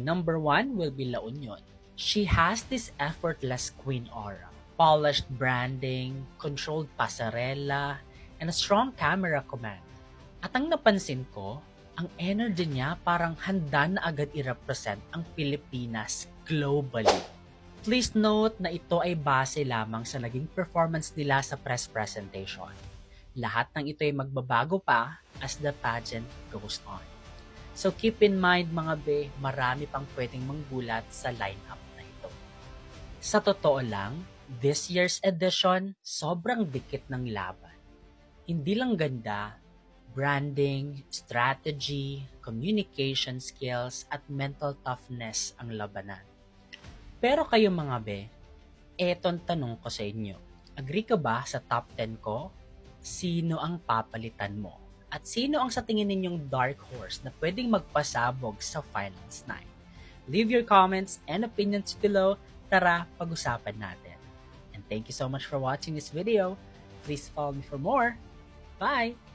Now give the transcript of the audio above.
Number 1 will be La Union. She has this effortless queen aura, polished branding, controlled pasarela, and a strong camera command. At ang napansin ko, ang energy niya parang handa na agad i-represent ang Pilipinas globally. Please note na ito ay base lamang sa naging performance nila sa press presentation. Lahat ng ito ay magbabago pa as the pageant goes on. So keep in mind mga be, marami pang pwedeng manggulat sa lineup na ito. Sa totoo lang, this year's edition, sobrang dikit ng laban. Hindi lang ganda, branding, strategy, communication skills, at mental toughness ang labanan. Pero kayo mga be, etong tanong ko sa inyo. Agree ka ba sa top 10 ko? Sino ang papalitan mo? At sino ang sa tingin ninyong dark horse na pwedeng magpasabog sa Finals 9? Leave your comments and opinions below. Tara, pag-usapan natin. And thank you so much for watching this video. Please follow me for more. Bye!